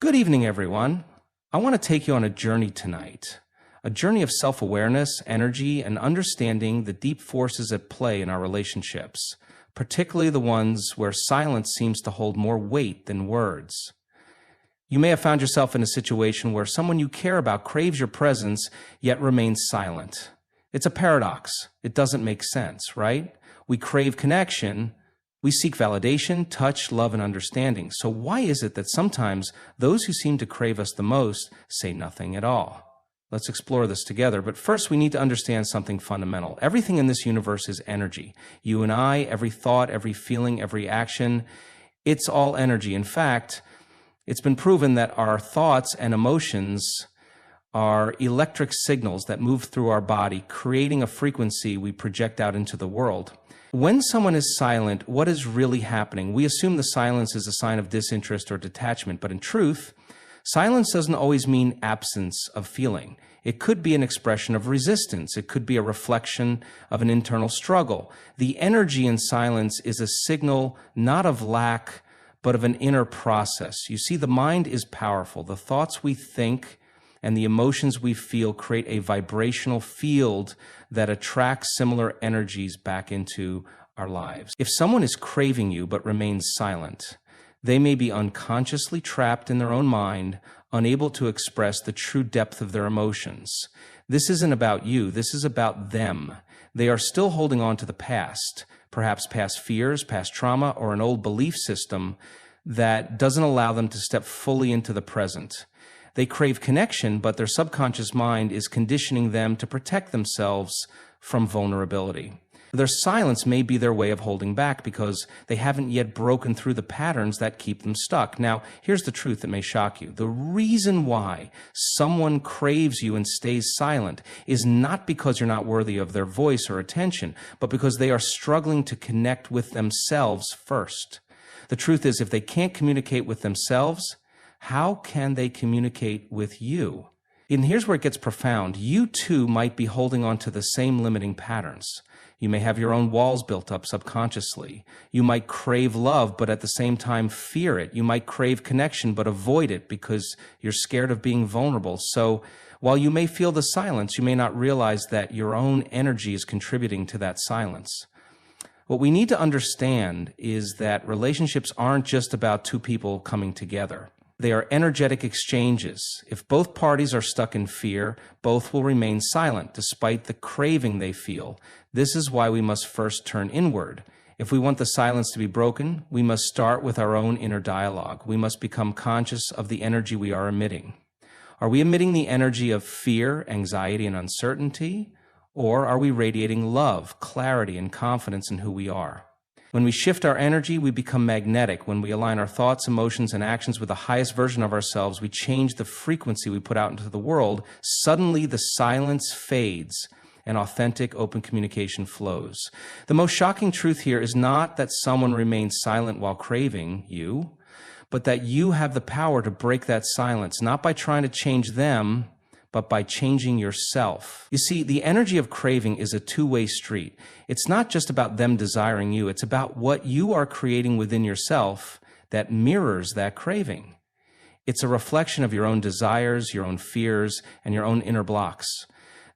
Good evening, everyone. I want to take you on a journey tonight, a journey of self-awareness, energy, and understanding the deep forces at play in our relationships, particularly the ones where silence seems to hold more weight than words. You may have found yourself in a situation where someone you care about craves your presence, yet remains silent. It's a paradox. It doesn't make sense, right? We crave connection. We seek validation, touch, love, and understanding. So why is it that sometimes those who seem to crave us the most say nothing at all? Let's explore this together. But first, we need to understand something fundamental. Everything in this universe is energy. You and I, every thought, every feeling, every action, it's all energy. In fact, it's been proven that our thoughts and emotions are electric signals that move through our body, creating a frequency we project out into the world. When someone is silent, what is really happening? We assume the silence is a sign of disinterest or detachment, but in truth, silence doesn't always mean absence of feeling. It could be an expression of resistance. It could be a reflection of an internal struggle. The energy in silence is a signal not of lack, but of an inner process. You see, the mind is powerful. The thoughts we think and the emotions we feel create a vibrational field that attracts similar energies back into our lives. If someone is craving you but remains silent, they may be unconsciously trapped in their own mind, unable to express the true depth of their emotions. This isn't about you. This is about them. They are still holding on to the past, perhaps past fears, past trauma, or an old belief system that doesn't allow them to step fully into the present. They crave connection, but their subconscious mind is conditioning them to protect themselves from vulnerability. Their silence may be their way of holding back because they haven't yet broken through the patterns that keep them stuck. Now, here's the truth that may shock you. The reason why someone craves you and stays silent is not because you're not worthy of their voice or attention, but because they are struggling to connect with themselves first. The truth is, if they can't communicate with themselves, how can they communicate with you? And here's where it gets profound. You too might be holding on to the same limiting patterns. You may have your own walls built up subconsciously. You might crave love, but at the same time fear it. You might crave connection, but avoid it because you're scared of being vulnerable. So while you may feel the silence, you may not realize that your own energy is contributing to that silence. What we need to understand is that relationships aren't just about two people coming together. They are energetic exchanges. If both parties are stuck in fear, both will remain silent despite the craving they feel. This is why we must first turn inward. If we want the silence to be broken, we must start with our own inner dialogue. We must become conscious of the energy we are emitting. Are we emitting the energy of fear, anxiety, and uncertainty? Or are we radiating love, clarity, and confidence in who we are? When we shift our energy, we become magnetic. When we align our thoughts, emotions, and actions with the highest version of ourselves, we change the frequency we put out into the world. Suddenly, the silence fades and authentic, open communication flows. The most shocking truth here is not that someone remains silent while craving you, but that you have the power to break that silence, not by trying to change them, but by changing yourself. You see, the energy of craving is a two-way street. It's not just about them desiring you. It's about what you are creating within yourself that mirrors that craving. It's a reflection of your own desires, your own fears, and your own inner blocks.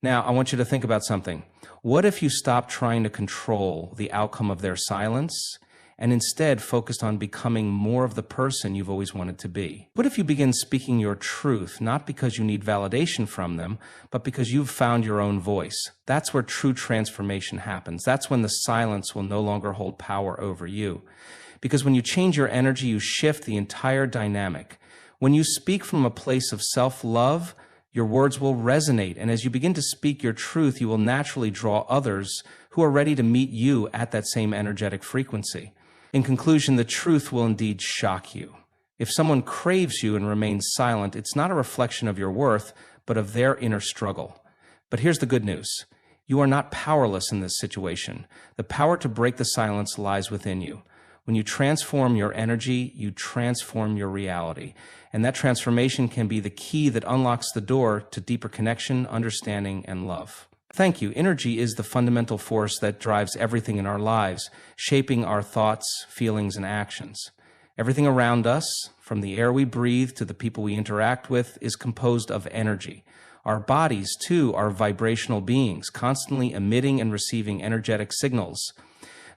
Now, I want you to think about something. What if you stopped trying to control the outcome of their silence and instead focused on becoming more of the person you've always wanted to be? What if you begin speaking your truth, not because you need validation from them, but because you've found your own voice? That's where true transformation happens. That's when the silence will no longer hold power over you. Because when you change your energy, you shift the entire dynamic. When you speak from a place of self-love, your words will resonate, and as you begin to speak your truth, you will naturally draw others who are ready to meet you at that same energetic frequency. In conclusion, the truth will indeed shock you. If someone craves you and remains silent, it's not a reflection of your worth, but of their inner struggle. But here's the good news. You are not powerless in this situation. The power to break the silence lies within you. When you transform your energy, you transform your reality. And that transformation can be the key that unlocks the door to deeper connection, understanding, and love. Thank you. Energy is the fundamental force that drives everything in our lives, shaping our thoughts, feelings, and actions. Everything around us, from the air we breathe to the people we interact with, is composed of energy. Our bodies, too, are vibrational beings, constantly emitting and receiving energetic signals.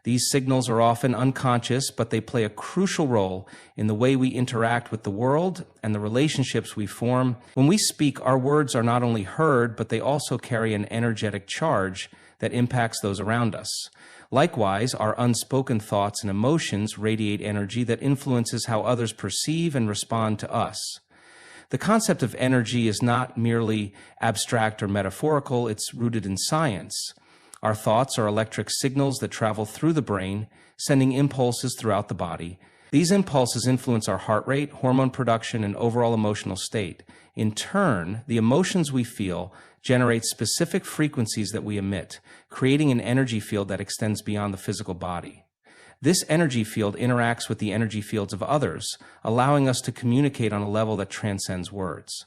These signals are often unconscious, but they play a crucial role in the way we interact with the world and the relationships we form. When we speak, our words are not only heard, but they also carry an energetic charge that impacts those around us. Likewise, our unspoken thoughts and emotions radiate energy that influences how others perceive and respond to us. The concept of energy is not merely abstract or metaphorical, it's rooted in science. Our thoughts are electric signals that travel through the brain, sending impulses throughout the body. These impulses influence our heart rate, hormone production, and overall emotional state. In turn, the emotions we feel generate specific frequencies that we emit, creating an energy field that extends beyond the physical body. This energy field interacts with the energy fields of others, allowing us to communicate on a level that transcends words.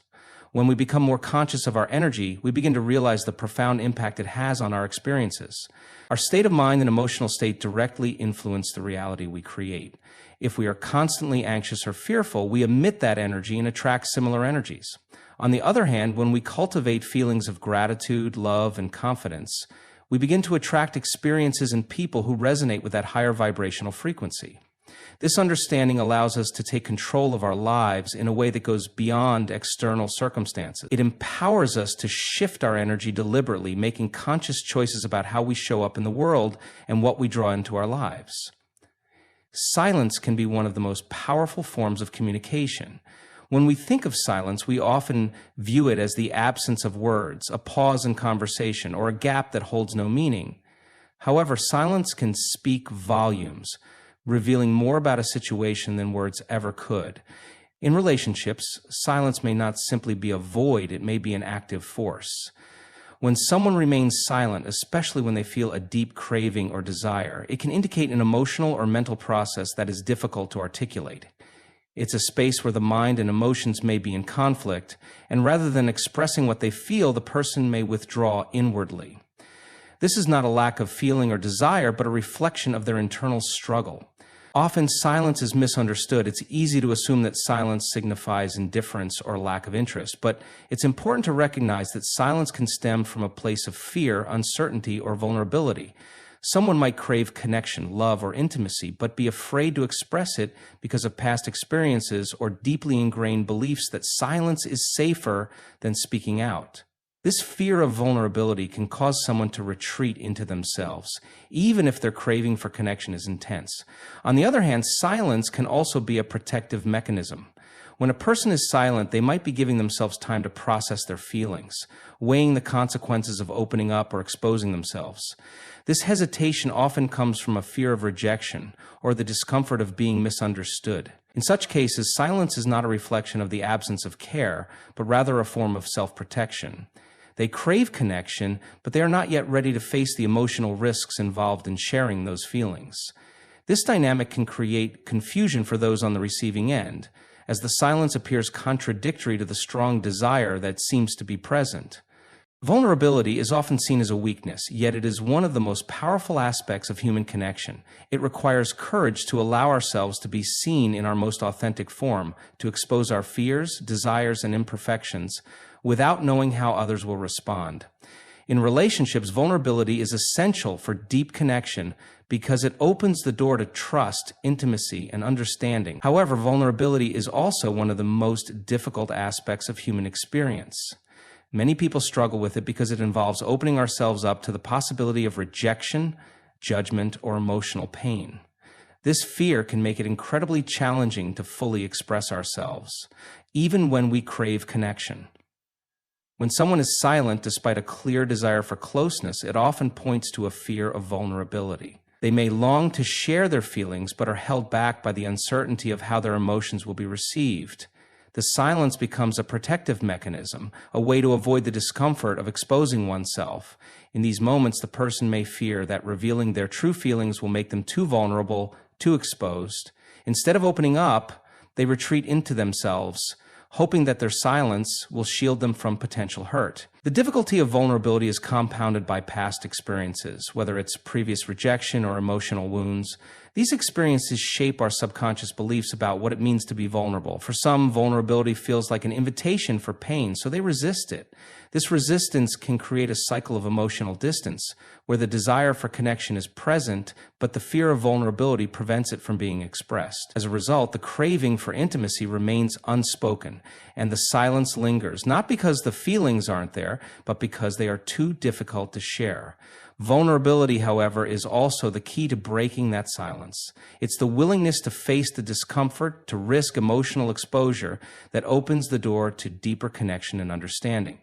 When we become more conscious of our energy, we begin to realize the profound impact it has on our experiences. Our state of mind and emotional state directly influence the reality we create. If we are constantly anxious or fearful, we emit that energy and attract similar energies. On the other hand, when we cultivate feelings of gratitude, love, and confidence, we begin to attract experiences and people who resonate with that higher vibrational frequency. This understanding allows us to take control of our lives in a way that goes beyond external circumstances. It empowers us to shift our energy deliberately, making conscious choices about how we show up in the world and what we draw into our lives. Silence can be one of the most powerful forms of communication. When we think of silence, we often view it as the absence of words, a pause in conversation, or a gap that holds no meaning. However, silence can speak volumes, revealing more about a situation than words ever could. In relationships, silence may not simply be a void, it may be an active force. When someone remains silent, especially when they feel a deep craving or desire, it can indicate an emotional or mental process that is difficult to articulate. It's a space where the mind and emotions may be in conflict, and rather than expressing what they feel, the person may withdraw inwardly. This is not a lack of feeling or desire, but a reflection of their internal struggle. Often silence is misunderstood. It's easy to assume that silence signifies indifference or lack of interest, but it's important to recognize that silence can stem from a place of fear, uncertainty, or vulnerability. Someone might crave connection, love, or intimacy, but be afraid to express it because of past experiences or deeply ingrained beliefs that silence is safer than speaking out. This fear of vulnerability can cause someone to retreat into themselves, even if their craving for connection is intense. On the other hand, silence can also be a protective mechanism. When a person is silent, they might be giving themselves time to process their feelings, weighing the consequences of opening up or exposing themselves. This hesitation often comes from a fear of rejection or the discomfort of being misunderstood. In such cases, silence is not a reflection of the absence of care, but rather a form of self-protection. They crave connection, but they are not yet ready to face the emotional risks involved in sharing those feelings. This dynamic can create confusion for those on the receiving end, as the silence appears contradictory to the strong desire that seems to be present. Vulnerability is often seen as a weakness, yet it is one of the most powerful aspects of human connection. It requires courage to allow ourselves to be seen in our most authentic form, to expose our fears, desires, and imperfections, without knowing how others will respond. In relationships, vulnerability is essential for deep connection because it opens the door to trust, intimacy, and understanding. However, vulnerability is also one of the most difficult aspects of human experience. Many people struggle with it because it involves opening ourselves up to the possibility of rejection, judgment, or emotional pain. This fear can make it incredibly challenging to fully express ourselves, even when we crave connection. When someone is silent despite a clear desire for closeness, it often points to a fear of vulnerability. They may long to share their feelings, but are held back by the uncertainty of how their emotions will be received. The silence becomes a protective mechanism, a way to avoid the discomfort of exposing oneself. In these moments, the person may fear that revealing their true feelings will make them too vulnerable, too exposed. Instead of opening up, they retreat into themselves, hoping that their silence will shield them from potential hurt. The difficulty of vulnerability is compounded by past experiences, whether it's previous rejection or emotional wounds. These experiences shape our subconscious beliefs about what it means to be vulnerable. For some, vulnerability feels like an invitation for pain, so they resist it. This resistance can create a cycle of emotional distance, where the desire for connection is present, but the fear of vulnerability prevents it from being expressed. As a result, the craving for intimacy remains unspoken, and the silence lingers, not because the feelings aren't there, but because they are too difficult to share. Vulnerability, however, is also the key to breaking that silence. It's the willingness to face the discomfort, to risk emotional exposure, that opens the door to deeper connection and understanding.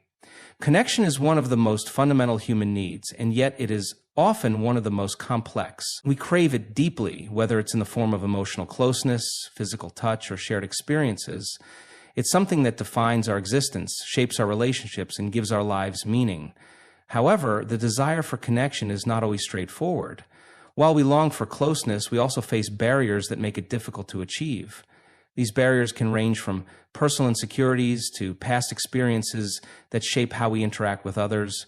Connection is one of the most fundamental human needs, and yet it is often one of the most complex. We crave it deeply, whether it's in the form of emotional closeness, physical touch, or shared experiences. It's something that defines our existence, shapes our relationships, and gives our lives meaning. However, the desire for connection is not always straightforward. While we long for closeness, we also face barriers that make it difficult to achieve. These barriers can range from personal insecurities to past experiences that shape how we interact with others.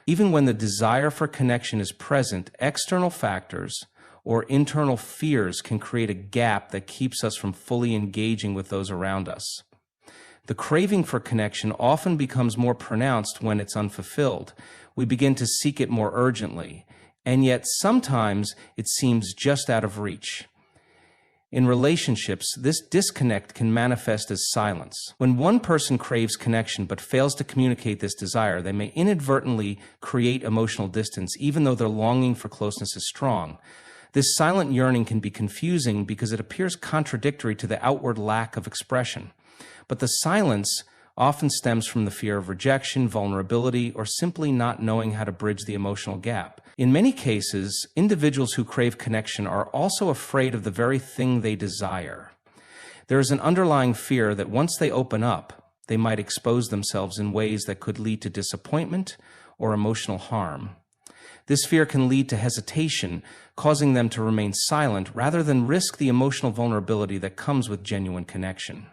Even when the desire for connection is present, external factors or internal fears can create a gap that keeps us from fully engaging with those around us. The craving for connection often becomes more pronounced when it's unfulfilled. We begin to seek it more urgently, and yet sometimes it seems just out of reach. In relationships, this disconnect can manifest as silence. When one person craves connection but fails to communicate this desire, they may inadvertently create emotional distance, even though their longing for closeness is strong. This silent yearning can be confusing because it appears contradictory to the outward lack of expression. But the silence often stems from the fear of rejection, vulnerability, or simply not knowing how to bridge the emotional gap. In many cases, individuals who crave connection are also afraid of the very thing they desire. There is an underlying fear that once they open up, they might expose themselves in ways that could lead to disappointment or emotional harm. This fear can lead to hesitation, causing them to remain silent rather than risk the emotional vulnerability that comes with genuine connection.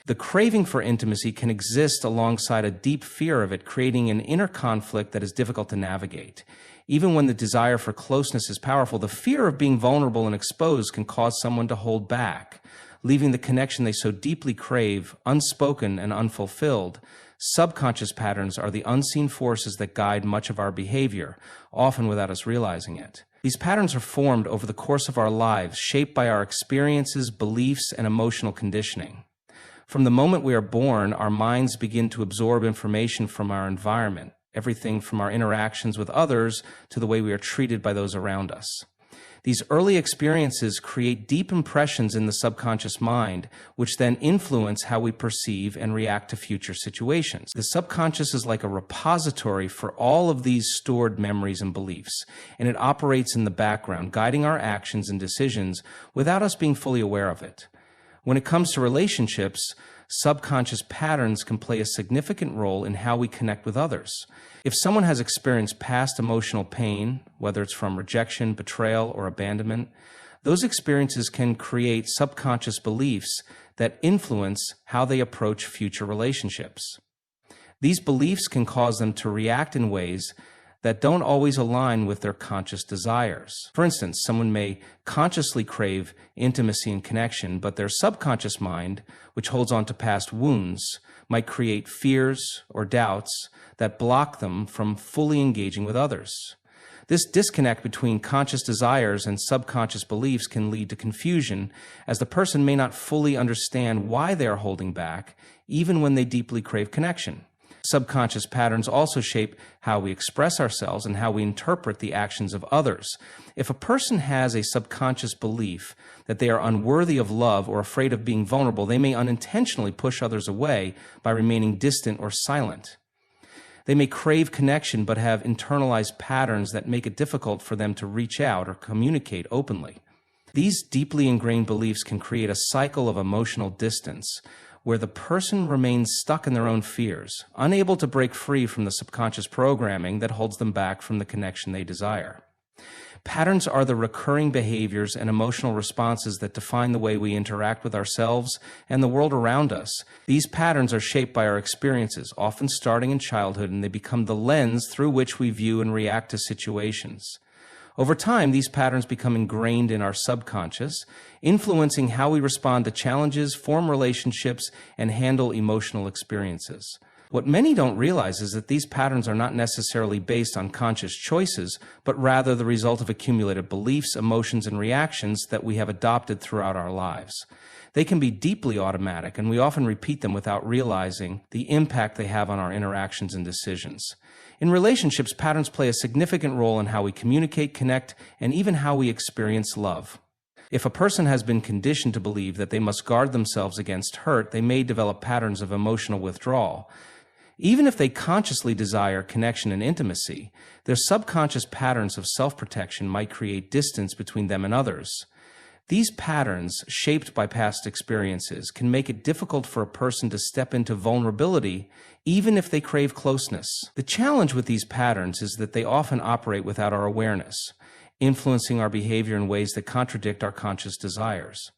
The craving for intimacy can exist alongside a deep fear of it, creating an inner conflict that is difficult to navigate. Even when the desire for closeness is powerful, the fear of being vulnerable and exposed can cause someone to hold back, leaving the connection they so deeply crave unspoken and unfulfilled. Subconscious patterns are the unseen forces that guide much of our behavior, often without us realizing it. These patterns are formed over the course of our lives, shaped by our experiences, beliefs, and emotional conditioning. From the moment we are born, our minds begin to absorb information from our environment, everything from our interactions with others to the way we are treated by those around us. These early experiences create deep impressions in the subconscious mind, which then influence how we perceive and react to future situations. The subconscious is like a repository for all of these stored memories and beliefs, and it operates in the background, guiding our actions and decisions without us being fully aware of it. When it comes to relationships, subconscious patterns can play a significant role in how we connect with others. If someone has experienced past emotional pain, whether it's from rejection, betrayal, or abandonment, those experiences can create subconscious beliefs that influence how they approach future relationships. These beliefs can cause them to react in ways that don't always align with their conscious desires. For instance, someone may consciously crave intimacy and connection, but their subconscious mind, which holds on to past wounds, might create fears or doubts that block them from fully engaging with others. This disconnect between conscious desires and subconscious beliefs can lead to confusion, as the person may not fully understand why they are holding back, even when they deeply crave connection. Subconscious patterns also shape how we express ourselves and how we interpret the actions of others. If a person has a subconscious belief that they are unworthy of love or afraid of being vulnerable, they may unintentionally push others away by remaining distant or silent. They may crave connection but have internalized patterns that make it difficult for them to reach out or communicate openly. These deeply ingrained beliefs can create a cycle of emotional distance, where the person remains stuck in their own fears, unable to break free from the subconscious programming that holds them back from the connection they desire. Patterns are the recurring behaviors and emotional responses that define the way we interact with ourselves and the world around us. These patterns are shaped by our experiences, often starting in childhood, and they become the lens through which we view and react to situations. Over time, these patterns become ingrained in our subconscious, influencing how we respond to challenges, form relationships, and handle emotional experiences. What many don't realize is that these patterns are not necessarily based on conscious choices, but rather the result of accumulated beliefs, emotions, and reactions that we have adopted throughout our lives. They can be deeply automatic, and we often repeat them without realizing the impact they have on our interactions and decisions. In relationships, patterns play a significant role in how we communicate, connect, and even how we experience love. If a person has been conditioned to believe that they must guard themselves against hurt, they may develop patterns of emotional withdrawal. Even if they consciously desire connection and intimacy, their subconscious patterns of self-protection might create distance between them and others. These patterns, shaped by past experiences, can make it difficult for a person to step into vulnerability, even if they crave closeness. The challenge with these patterns is that they often operate without our awareness, influencing our behavior in ways that contradict our conscious desires.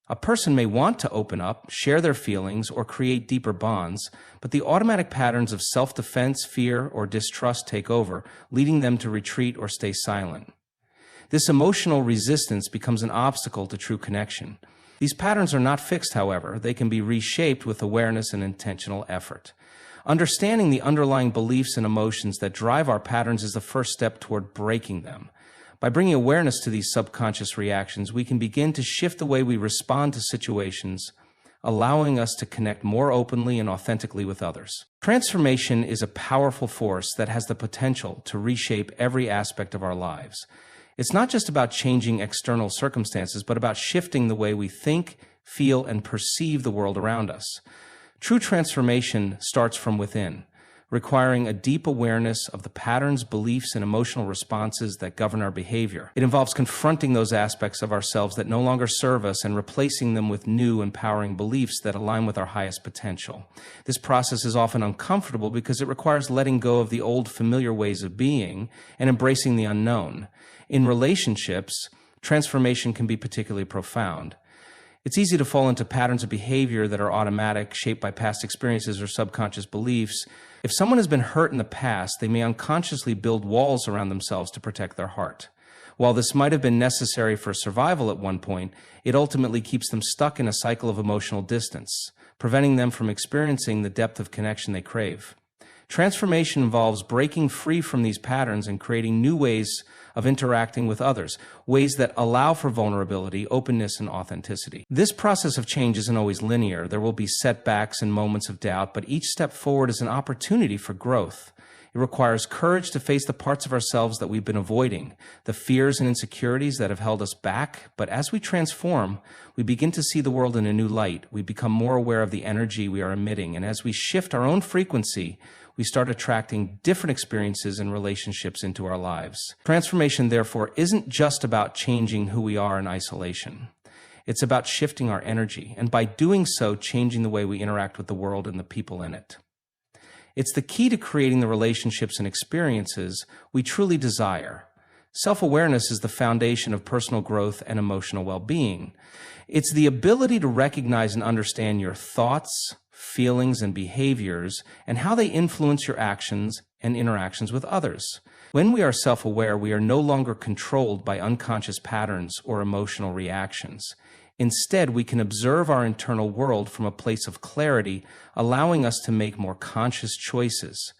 A person may want to open up, share their feelings, or create deeper bonds, but the automatic patterns of self-defense, fear, or distrust take over, leading them to retreat or stay silent. This emotional resistance becomes an obstacle to true connection. These patterns are not fixed, however. They can be reshaped with awareness and intentional effort. Understanding the underlying beliefs and emotions that drive our patterns is the first step toward breaking them. By bringing awareness to these subconscious reactions, we can begin to shift the way we respond to situations, allowing us to connect more openly and authentically with others. Transformation is a powerful force that has the potential to reshape every aspect of our lives. It's not just about changing external circumstances, but about shifting the way we think, feel, and perceive the world around us. True transformation starts from within, requiring a deep awareness of the patterns, beliefs, and emotional responses that govern our behavior. It involves confronting those aspects of ourselves that no longer serve us and replacing them with new, empowering beliefs that align with our highest potential. This process is often uncomfortable because it requires letting go of the old, familiar ways of being and embracing the unknown. In relationships, transformation can be particularly profound. It's easy to fall into patterns of behavior that are automatic, shaped by past experiences or subconscious beliefs. If someone has been hurt in the past, they may unconsciously build walls around themselves to protect their heart. While this might have been necessary for survival at one point, it ultimately keeps them stuck in a cycle of emotional distance, preventing them from experiencing the depth of connection they crave. Transformation involves breaking free from these patterns and creating new ways of interacting with others, ways that allow for vulnerability, openness, and authenticity. This process of change isn't always linear. There will be setbacks and moments of doubt, but each step forward is an opportunity for growth. It requires courage to face the parts of ourselves that we've been avoiding, the fears and insecurities that have held us back. But as we transform, we begin to see the world in a new light. We become more aware of the energy we are emitting, and as we shift our own frequency, we start attracting different experiences and relationships into our lives. Transformation, therefore, isn't just about changing who we are in isolation. It's about shifting our energy, and by doing so, changing the way we interact with the world and the people in it. It's the key to creating the relationships and experiences we truly desire. Self-awareness is the foundation of personal growth and emotional well-being. It's the ability to recognize and understand your thoughts, feelings, and behaviors, and how they influence your actions and interactions with others. When we are self-aware, we are no longer controlled by unconscious patterns or emotional reactions. Instead, we can observe our internal world from a place of clarity, allowing us to make more conscious choices.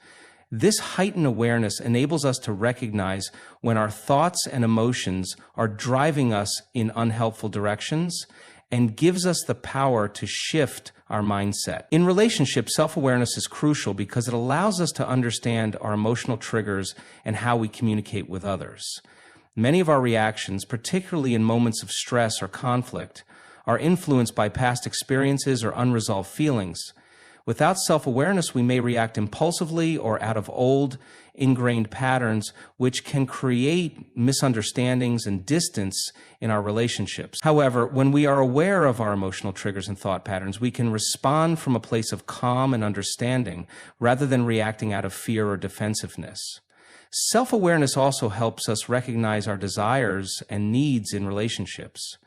This heightened awareness enables us to recognize when our thoughts and emotions are driving us in unhelpful directions and gives us the power to shift our mindset. In relationships, self-awareness is crucial because it allows us to understand our emotional triggers and how we communicate with others. Many of our reactions, particularly in moments of stress or conflict, are influenced by past experiences or unresolved feelings. Without self-awareness, we may react impulsively or out of old, ingrained patterns, which can create misunderstandings and distance in our relationships. However, when we are aware of our emotional triggers and thought patterns, we can respond from a place of calm and understanding rather than reacting out of fear or defensiveness. Self-awareness also helps us recognize our desires and needs in relationships.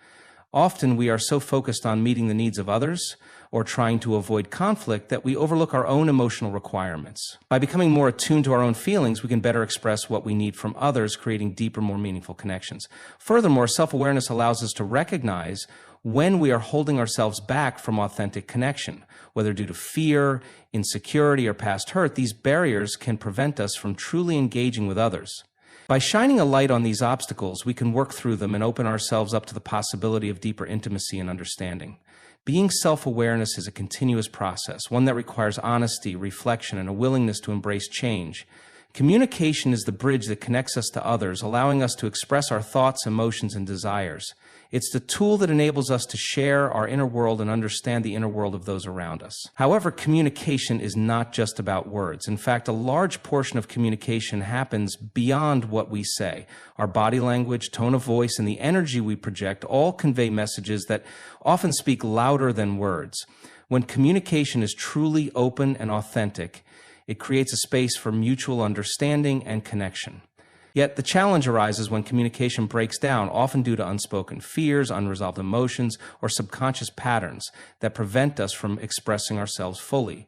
Often we are so focused on meeting the needs of others or trying to avoid conflict that we overlook our own emotional requirements. By becoming more attuned to our own feelings, we can better express what we need from others, creating deeper, more meaningful connections. Furthermore, self-awareness allows us to recognize when we are holding ourselves back from authentic connection. Whether due to fear, insecurity, or past hurt, these barriers can prevent us from truly engaging with others. By shining a light on these obstacles, we can work through them and open ourselves up to the possibility of deeper intimacy and understanding. Being self-awareness is a continuous process, one that requires honesty, reflection, and a willingness to embrace change. Communication is the bridge that connects us to others, allowing us to express our thoughts, emotions, and desires. It's the tool that enables us to share our inner world and understand the inner world of those around us. However, communication is not just about words. In fact, a large portion of communication happens beyond what we say. Our body language, tone of voice, and the energy we project all convey messages that often speak louder than words. When communication is truly open and authentic, it creates a space for mutual understanding and connection. Yet the challenge arises when communication breaks down, often due to unspoken fears, unresolved emotions, or subconscious patterns that prevent us from expressing ourselves fully.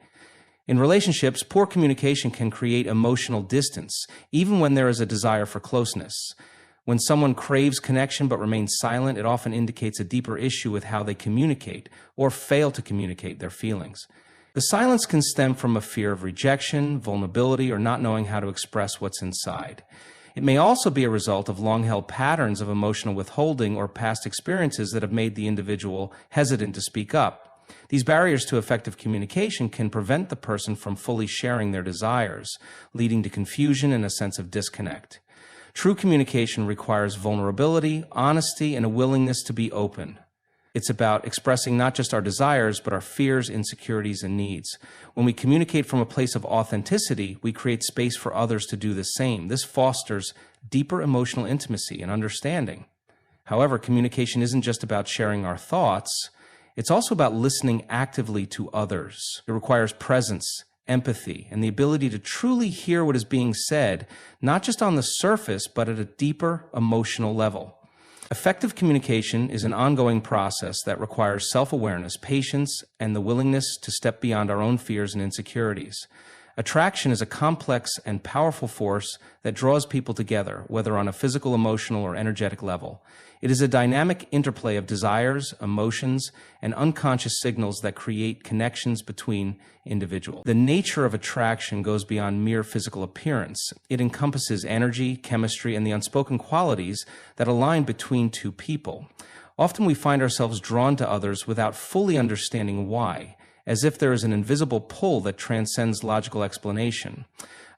In relationships, poor communication can create emotional distance, even when there is a desire for closeness. When someone craves connection but remains silent, it often indicates a deeper issue with how they communicate or fail to communicate their feelings. The silence can stem from a fear of rejection, vulnerability, or not knowing how to express what's inside. It may also be a result of long-held patterns of emotional withholding or past experiences that have made the individual hesitant to speak up. These barriers to effective communication can prevent the person from fully sharing their desires, leading to confusion and a sense of disconnect. True communication requires vulnerability, honesty, and a willingness to be open. It's about expressing not just our desires, but our fears, insecurities, and needs. When we communicate from a place of authenticity, we create space for others to do the same. This fosters deeper emotional intimacy and understanding. However, communication isn't just about sharing our thoughts. It's also about listening actively to others. It requires presence, empathy, and the ability to truly hear what is being said, not just on the surface, but at a deeper emotional level. Effective communication is an ongoing process that requires self-awareness, patience, and the willingness to step beyond our own fears and insecurities. Attraction is a complex and powerful force that draws people together, whether on a physical, emotional, or energetic level. It is a dynamic interplay of desires, emotions, and unconscious signals that create connections between individuals. The nature of attraction goes beyond mere physical appearance. It encompasses energy, chemistry, and the unspoken qualities that align between two people. Often we find ourselves drawn to others without fully understanding why, as if there is an invisible pull that transcends logical explanation.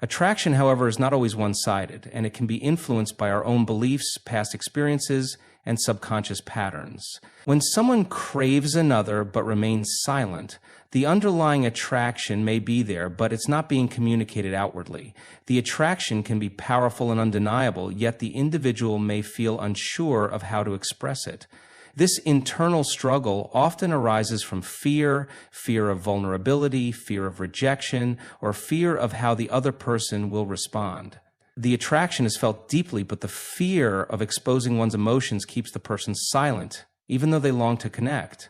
Attraction, however, is not always one-sided, and it can be influenced by our own beliefs, past experiences, and subconscious patterns. When someone craves another but remains silent, the underlying attraction may be there, but it's not being communicated outwardly. The attraction can be powerful and undeniable, yet the individual may feel unsure of how to express it. This internal struggle often arises from fear of vulnerability, fear of rejection, or fear of how the other person will respond. The attraction is felt deeply, but the fear of exposing one's emotions keeps the person silent, even though they long to connect.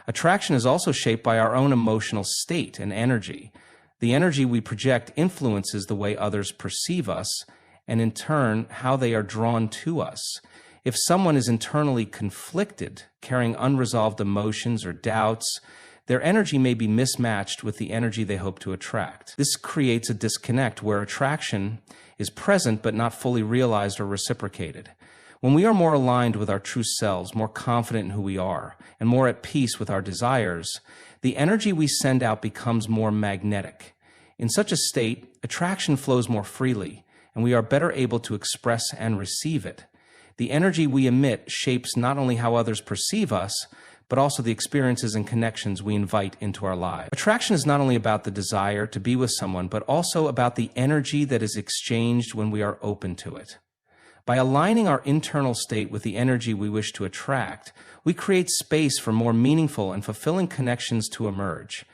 Attraction is also shaped by our own emotional state and energy. The energy we project influences the way others perceive us, and in turn, how they are drawn to us. If someone is internally conflicted, carrying unresolved emotions or doubts, their energy may be mismatched with the energy they hope to attract. This creates a disconnect where attraction is present but not fully realized or reciprocated. When we are more aligned with our true selves, more confident in who we are, and more at peace with our desires, the energy we send out becomes more magnetic. In such a state, attraction flows more freely, and we are better able to express and receive it. The energy we emit shapes not only how others perceive us, but also the experiences and connections we invite into our lives. Attraction is not only about the desire to be with someone, but also about the energy that is exchanged when we are open to it. By aligning our internal state with the energy we wish to attract, we create space for more meaningful and fulfilling connections to emerge.